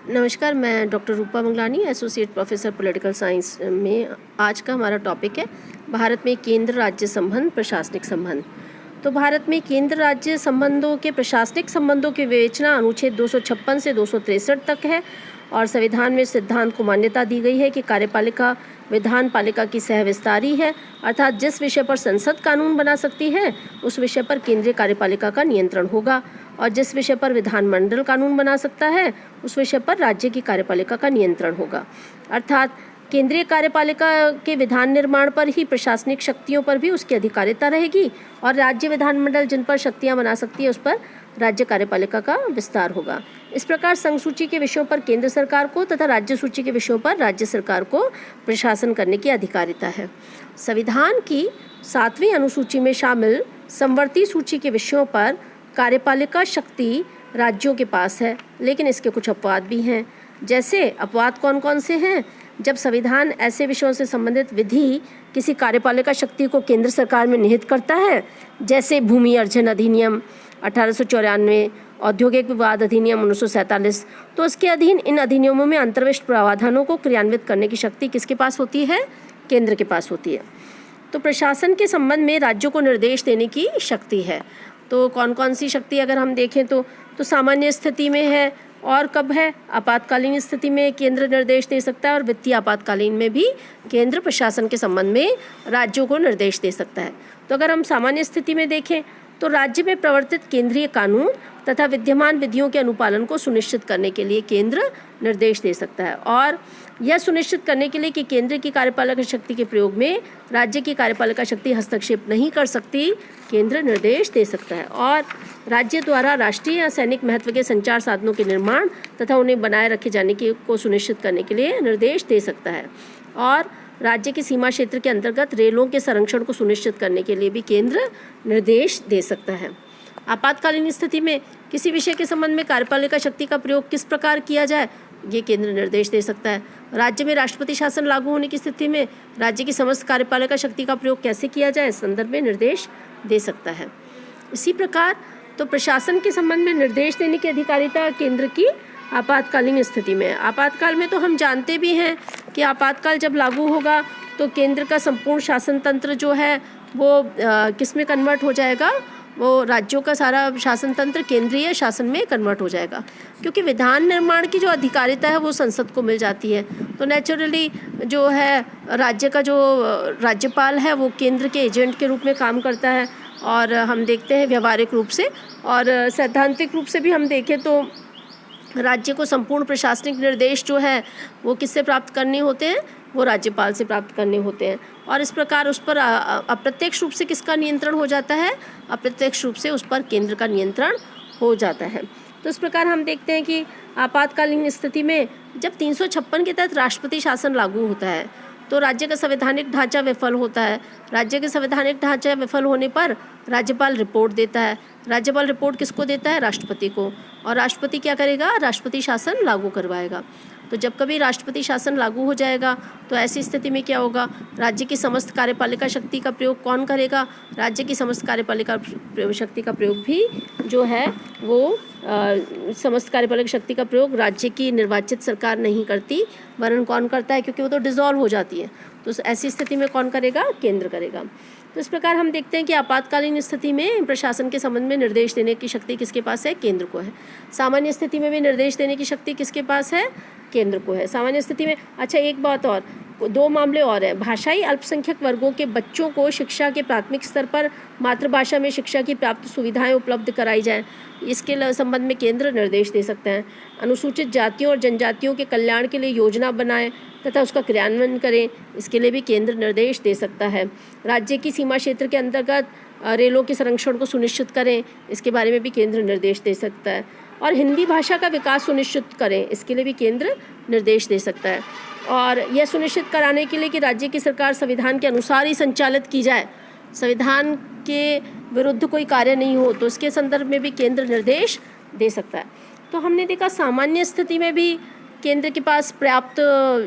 नमस्कार, मैं doctor Rupa Mangalani, associate professor political science में। आज का हमारा टॉपिक है भारत में केंद्र राज्य संबंध, प्रशासनिक संबंध। तो भारत में केंद्र राज्य संबंधों के प्रशासनिक संबंधों की विवेचना अनुच्छेद 256 से 263 तक है और संविधान में सिद्धांत को मान्यता दी गई है कि कार्यपालिका विधान पालिका की सहविस्तारी है, अर्थात जिस विषय पर संसद कानून बना सकती है उस विषय पर केंद्रीय कार्यपालिका का नियंत्रण होगा और जिस विषय पर विधानमंडल कानून बना सकता है उस विषय पर राज्य की कार्यपालिका का नियंत्रण होगा। अर्थात केंद्रीय कार्यपालिका के विधान निर्माण पर ही प्रशासनिक शक्तियों पर भी उसकी अधिकारिता रहेगी और राज्य विधानमंडल जिन पर शक्तियां बना सकती है उस पर राज्य कार्यपालिका का विस्तार होगा। इस प्रकार संघ सूची के विषयों पर केंद्र सरकार को तथा राज्य सूची के विषयों पर राज्य सरकार को प्रशासन करने की अधिकारिता है। संविधान की 7वीं अनुसूची में शामिल समवर्ती सूची के विषयों पर कार्यपालिका शक्ति राज्यों के पास है, लेकिन इसके कुछ अपवाद भी हैं। जैसे अपवाद कौन कौन से हैं? जब संविधान ऐसे विषयों से संबंधित विधि किसी कार्यपालिका शक्ति को केंद्र सरकार में निहित करता है, जैसे भूमि अर्जन अधिनियम 1894, औद्योगिक विवाद अधिनियम 1947, तो इसके अधीन इन अधिनियमों में अंतर्विष्ट प्रावधानों को क्रियान्वित करने की शक्ति किसके पास होती है? केंद्र के पास होती है। तो प्रशासन के संबंध में राज्यों को निर्देश देने की शक्ति है। तो कौन कौन सी शक्ति अगर हम देखें तो सामान्य स्थिति में है और कब है? आपातकालीन स्थिति में केंद्र निर्देश दे सकता है और वित्तीय आपातकालीन में भी केंद्र प्रशासन के संबंध में राज्यों को निर्देश दे सकता है। तो अगर हम सामान्य स्थिति में देखें तो राज्य में प्रवर्तित केंद्रीय कानून तथा विद्यमान विधियों के अनुपालन को सुनिश्चित करने के लिए केंद्र निर्देश दे सकता है और यह सुनिश्चित करने के लिए कि केंद्र की कार्यपालिका शक्ति के प्रयोग में राज्य की कार्यपालिका शक्ति हस्तक्षेप नहीं कर सकती, केंद्र निर्देश दे सकता है। और राज्य द्वारा राष्ट्रीय या सैनिक महत्व के संचार साधनों के निर्माण तथा उन्हें बनाए रखे जाने को सुनिश्चित करने के लिए निर्देश दे सकता है और राज्य की सीमा क्षेत्र के अंतर्गत रेलों के संरक्षण को सुनिश्चित करने के लिए भी केंद्र निर्देश दे सकता है। आपातकालीन स्थिति में किसी विषय के संबंध में कार्यपालिका शक्ति का प्रयोग किस प्रकार किया जाए, ये केंद्र निर्देश दे सकता है। राज्य में राष्ट्रपति शासन लागू होने की स्थिति में राज्य की समस्त कार्यपालिका शक्ति का प्रयोग कैसे किया जाए, इस संदर्भ में निर्देश दे सकता है। इसी प्रकार तो प्रशासन के संबंध में निर्देश देने की अधिकारिता केंद्र की आपातकालीन स्थिति में। आपातकाल में तो हम जानते भी हैं कि आपातकाल जब लागू होगा तो केंद्र का संपूर्ण शासन तंत्र जो है वो किस में कन्वर्ट हो जाएगा? वो राज्यों का सारा शासन तंत्र केंद्रीय शासन में कन्वर्ट हो जाएगा, क्योंकि विधान निर्माण की जो अधिकारिता है वो संसद को मिल जाती है। तो नेचुरली जो है राज्य का जो राज्यपाल है वो केंद्र के एजेंट के रूप में काम करता है और हम देखते हैं व्यवहारिक रूप से और सैद्धांतिक रूप से भी हम देखें तो राज्य को संपूर्ण प्रशासनिक निर्देश जो है वो किससे प्राप्त करने होते हैं? वो राज्यपाल से प्राप्त करने होते हैं और इस प्रकार उस पर अप्रत्यक्ष रूप से किसका नियंत्रण हो जाता है? अप्रत्यक्ष रूप से उस पर केंद्र का नियंत्रण हो जाता है। तो इस प्रकार हम देखते हैं कि आपातकालीन स्थिति में जब 356 के तहत राष्ट्रपति शासन लागू होता है तो राज्य का संवैधानिक ढांचा विफल होता है। राज्य के संवैधानिक ढांचा विफल होने पर राज्यपाल रिपोर्ट देता है। राज्यपाल रिपोर्ट किसको देता है? राष्ट्रपति को। और राष्ट्रपति क्या करेगा? राष्ट्रपति शासन लागू करवाएगा। तो जब कभी राष्ट्रपति शासन लागू हो जाएगा तो ऐसी स्थिति में क्या होगा? राज्य की समस्त कार्यपालिका शक्ति का प्रयोग कौन करेगा? राज्य की समस्त कार्यपालिका शक्ति का प्रयोग भी जो है वो समस्त कार्यपालिका शक्ति का प्रयोग राज्य की निर्वाचित सरकार नहीं करती, वरन कौन करता है? क्योंकि वो तो डिसॉल्व हो जाती है। तो ऐसी स्थिति में कौन करेगा? केंद्र करेगा। तो इस प्रकार हम देखते हैं कि आपातकालीन स्थिति में प्रशासन के संबंध में निर्देश देने की शक्ति किसके पास है? केंद्र को है। सामान्य स्थिति में भी निर्देश देने की शक्ति किसके पास है? केंद्र को है। सामान्य स्थिति में अच्छा एक बात और, 2 मामले और हैं। भाषाई अल्पसंख्यक वर्गों के बच्चों को शिक्षा के प्राथमिक स्तर पर मातृभाषा में शिक्षा की प्राप्त सुविधाएं उपलब्ध कराई जाएं, इसके संबंध में केंद्र निर्देश दे सकते हैं। अनुसूचित जातियों और जनजातियों के कल्याण के लिए योजना बनाएं तथा उसका क्रियान्वयन करें, इसके लिए भी केंद्र निर्देश दे सकता है। राज्य की सीमा क्षेत्र के अंतर्गत रेलों के संरक्षण को सुनिश्चित करें, इसके बारे में भी केंद्र निर्देश दे सकता है। और हिंदी भाषा का विकास सुनिश्चित करें, इसके लिए भी केंद्र निर्देश दे सकता है। और यह सुनिश्चित कराने के लिए कि राज्य की सरकार संविधान के अनुसार ही संचालित की जाए, संविधान के विरुद्ध कोई कार्य नहीं हो, तो इसके संदर्भ में भी केंद्र निर्देश दे सकता है। तो हमने देखा सामान्य स्थिति में भी केंद्र के पास पर्याप्त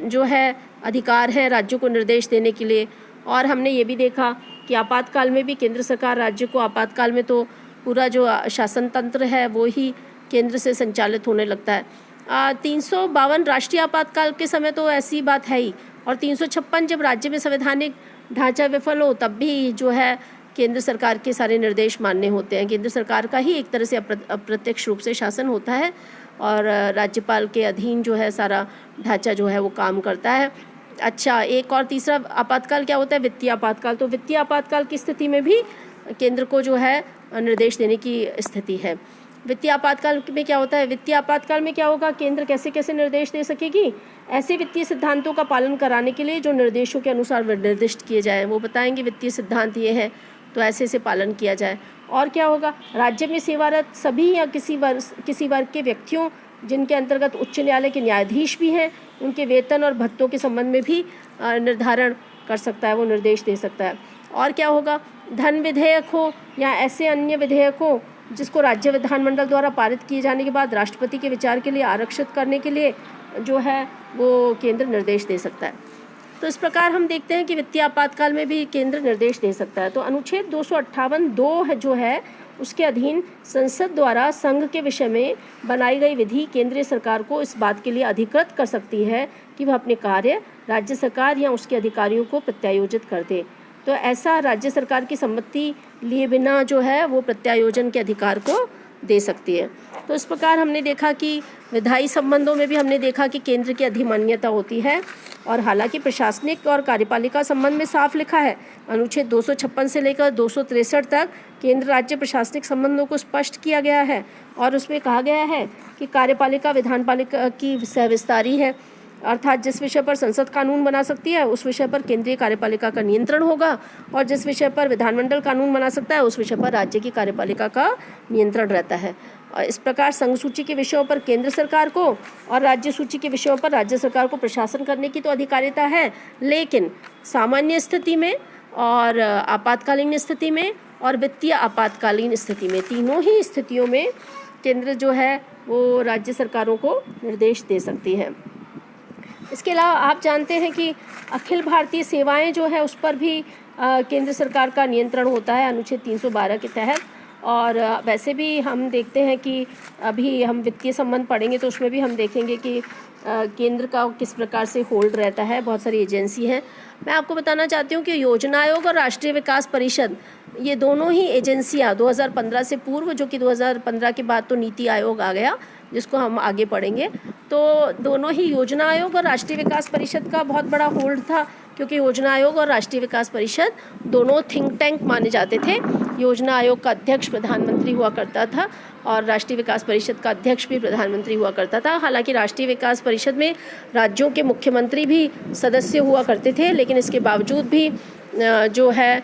जो है अधिकार है राज्यों को निर्देश देने के लिए, और हमने ये भी देखा कि आपातकाल में भी केंद्र सरकार राज्य को, आपातकाल में तो पूरा जो शासन तंत्र है वो ही केंद्र से संचालित होने लगता है। 352 राष्ट्रीय आपातकाल के समय तो ऐसी बात है ही, और 356 जब राज्य में संवैधानिक ढांचा विफल हो तब भी जो है केंद्र सरकार के सारे निर्देश मानने होते हैं। केंद्र सरकार का ही एक तरह से अप्रत्यक्ष रूप से शासन होता है और राज्यपाल के अधीन जो है सारा ढांचा जो है वो काम करता है। अच्छा, एक और तीसरा आपातकाल क्या होता है? वित्तीय आपातकाल। तो वित्तीय आपातकाल की स्थिति में भी केंद्र को जो है निर्देश देने की स्थिति है। वित्तीय आपातकाल में क्या होता है? वित्तीय आपातकाल में क्या होगा? केंद्र कैसे कैसे निर्देश दे सकेगी? ऐसे वित्तीय सिद्धांतों का पालन कराने के लिए जो निर्देशों के अनुसार निर्दिष्ट किए जाए, वो बताएंगे वित्तीय सिद्धांत ये है, तो ऐसे से पालन किया जाए। और क्या होगा? राज्य में सेवारत सभी या किसी वर्ग के व्यक्तियों जिनके अंतर्गत उच्च न्यायालय के न्यायाधीश भी हैं, उनके वेतन और भत्तों के संबंध में भी निर्धारण कर सकता है, वो निर्देश दे सकता है। और क्या होगा? धन विधेयक हो या ऐसे अन्य विधेयक हो जिसको राज्य विधानमंडल द्वारा पारित किए जाने के बाद राष्ट्रपति के विचार के लिए आरक्षित करने के लिए जो है वो केंद्र निर्देश दे सकता है। तो इस प्रकार हम देखते हैं कि वित्तीय आपातकाल में भी केंद्र निर्देश दे सकता है। तो अनुच्छेद 258(2) जो है उसके अधीन संसद द्वारा संघ के विषय में बनाई गई विधि केंद्रीय सरकार को इस बात के लिए अधिकृत कर सकती है कि वह अपने कार्य राज्य सरकार या उसके अधिकारियों को प्रत्यायोजित कर दे। तो ऐसा राज्य सरकार की सम्मति लिए बिना जो है वो प्रत्यायोजन के अधिकार को दे सकती है। तो इस प्रकार हमने देखा कि विधायी संबंधों में भी हमने देखा कि केंद्र की अधिमान्यता होती है, और हालांकि प्रशासनिक और कार्यपालिका संबंध में साफ लिखा है, अनुच्छेद 256 से लेकर 263 तक केंद्र राज्य प्रशासनिक संबंधों को स्पष्ट किया गया है, और उसमें कहा गया है कि कार्यपालिका विधानपालिका की सहविस्तारी है, अर्थात जिस विषय पर संसद कानून बना सकती है उस विषय पर केंद्रीय कार्यपालिका का नियंत्रण होगा, और जिस विषय पर विधानमंडल कानून बना सकता है उस विषय पर राज्य की कार्यपालिका का नियंत्रण रहता है। और इस प्रकार संघ सूची के विषयों पर केंद्र सरकार को और राज्य सूची के विषयों पर राज्य सरकार को प्रशासन करने की तो अधिकारिता है, लेकिन सामान्य स्थिति में और आपातकालीन स्थिति में और वित्तीय आपातकालीन स्थिति में, तीनों ही स्थितियों में केंद्र जो है वो राज्य सरकारों को निर्देश दे सकती है। इसके अलावा आप जानते हैं कि अखिल भारतीय सेवाएं जो है उस पर भी केंद्र सरकार का नियंत्रण होता है अनुच्छेद 312 के तहत। और वैसे भी हम देखते हैं कि अभी हम वित्तीय संबंध पढ़ेंगे तो उसमें भी हम देखेंगे कि केंद्र का किस प्रकार से होल्ड रहता है, बहुत सारी एजेंसी हैं। मैं आपको बताना चाहती हूँ कि योजना आयोग और राष्ट्रीय विकास परिषद, ये दोनों ही एजेंसियाँ 2015 से पूर्व, जो कि 2015 के बाद तो नीति आयोग आ गया जिसको हम आगे पढ़ेंगे, तो दोनों ही योजना आयोग और राष्ट्रीय विकास परिषद का बहुत बड़ा होल्ड था, क्योंकि योजना आयोग और राष्ट्रीय विकास परिषद दोनों थिंक टैंक माने जाते थे। योजना आयोग का अध्यक्ष प्रधानमंत्री हुआ करता था और राष्ट्रीय विकास परिषद का अध्यक्ष भी प्रधानमंत्री हुआ करता था। हालांकि राष्ट्रीय विकास परिषद में राज्यों के मुख्यमंत्री भी सदस्य हुआ करते थे, लेकिन इसके बावजूद भी जो है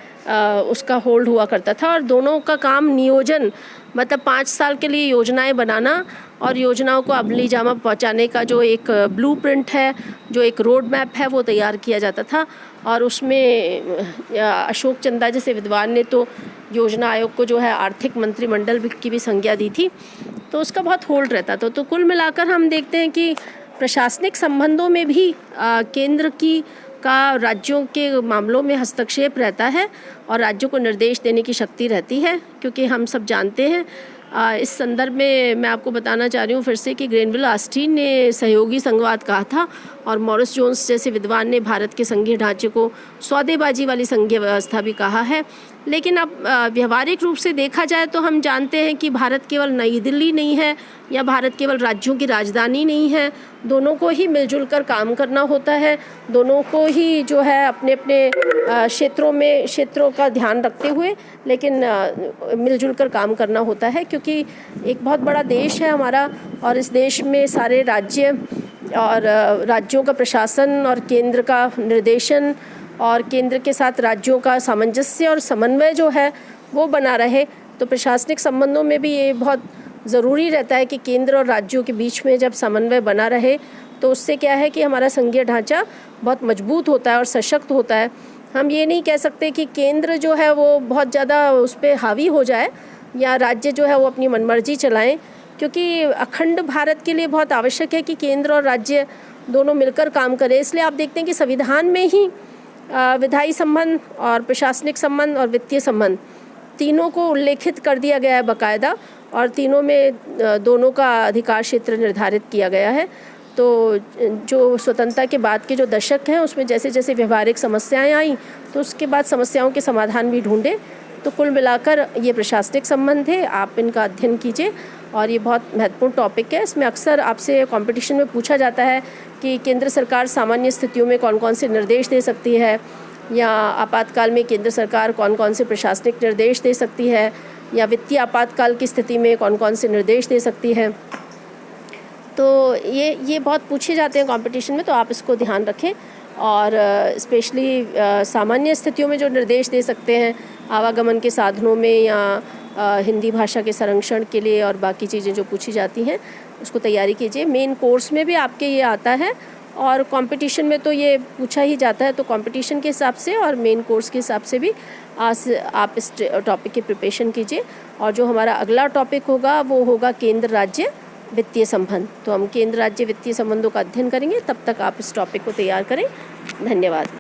उसका होल्ड हुआ करता था। और दोनों का काम नियोजन, मतलब 5 साल के लिए योजनाएं बनाना और योजनाओं को अमली जामा पहुंचाने का जो एक ब्लूप्रिंट है, जो एक रोड मैप है, वो तैयार किया जाता था। और उसमें अशोक चंदा जैसे विद्वान ने तो योजना आयोग को जो है आर्थिक मंत्रिमंडल की भी संज्ञा दी थी, तो उसका बहुत होल्ड रहता था। तो कुल मिलाकर हम देखते हैं कि प्रशासनिक संबंधों में भी केंद्र का राज्यों के मामलों में हस्तक्षेप रहता है और राज्यों को निर्देश देने की शक्ति रहती है, क्योंकि हम सब जानते हैं। इस संदर्भ में मैं आपको बताना चाह रही हूँ फिर से कि ग्रेनविल ऑस्टिन ने सहयोगी संघवाद कहा था, और मॉरिस जोन्स जैसे विद्वान ने भारत के संघीय ढांचे को सौदेबाजी वाली संघीय व्यवस्था भी कहा है। लेकिन अब व्यवहारिक रूप से देखा जाए तो हम जानते हैं कि भारत केवल नई दिल्ली नहीं है या भारत केवल राज्यों की राजधानी नहीं है, दोनों को ही मिलजुल कर काम करना होता है, दोनों को ही जो है अपने अपने क्षेत्रों का ध्यान रखते हुए लेकिन मिलजुल कर काम करना होता है, क्योंकि एक बहुत बड़ा देश है हमारा, और इस देश में सारे राज्य और राज्यों का प्रशासन और केंद्र का निर्देशन और केंद्र के साथ राज्यों का सामंजस्य और समन्वय जो है वो बना रहे। तो प्रशासनिक संबंधों में भी ये बहुत ज़रूरी रहता है कि केंद्र और राज्यों के बीच में जब समन्वय बना रहे तो उससे क्या है कि हमारा संघीय ढांचा बहुत मजबूत होता है और सशक्त होता है। हम ये नहीं कह सकते कि केंद्र जो है वो बहुत ज़्यादा उस पर हावी हो जाए या राज्य जो है वो अपनी मनमर्जी चलाएं, क्योंकि अखंड भारत के लिए बहुत आवश्यक है कि केंद्र और राज्य दोनों मिलकर काम करें। इसलिए आप देखते हैं कि संविधान में ही विधायी संबंध और प्रशासनिक संबंध और वित्तीय संबंध तीनों को उल्लेखित कर दिया गया है बाकायदा, और तीनों में दोनों का अधिकार क्षेत्र निर्धारित किया गया है। तो जो स्वतंत्रता के बाद के जो दशक हैं उसमें जैसे जैसे व्यवहारिक समस्याएं आई तो उसके बाद समस्याओं के समाधान भी ढूंढे। तो कुल मिलाकर ये प्रशासनिक संबंध है, आप इनका अध्ययन कीजिए और ये बहुत महत्वपूर्ण टॉपिक है। इसमें अक्सर आपसे कंपटीशन में पूछा जाता है कि केंद्र सरकार सामान्य स्थितियों में कौन कौन से निर्देश दे सकती है, या आपातकाल में केंद्र सरकार कौन कौन से प्रशासनिक निर्देश दे सकती है, या वित्तीय आपातकाल की स्थिति में कौन कौन से निर्देश दे सकती है। तो ये बहुत पूछे जाते हैं कंपटीशन में, तो आप इसको ध्यान रखें। और स्पेशली सामान्य स्थितियों में जो निर्देश दे सकते हैं आवागमन के साधनों में, या हिंदी भाषा के संरक्षण के लिए और बाकी चीज़ें जो पूछी जाती हैं उसको तैयारी कीजिए। मेन कोर्स में भी आपके ये आता है और कंपटीशन में तो ये पूछा ही जाता है, तो कंपटीशन के हिसाब से और मेन कोर्स के हिसाब से भी आप इस टॉपिक की प्रिपरेशन कीजिए। और जो हमारा अगला टॉपिक होगा वो होगा केंद्र राज्य वित्तीय संबंध। तो हम केंद्र राज्य वित्तीय संबंधों का अध्ययन करेंगे, तब तक आप इस टॉपिक को तैयार करें। धन्यवाद।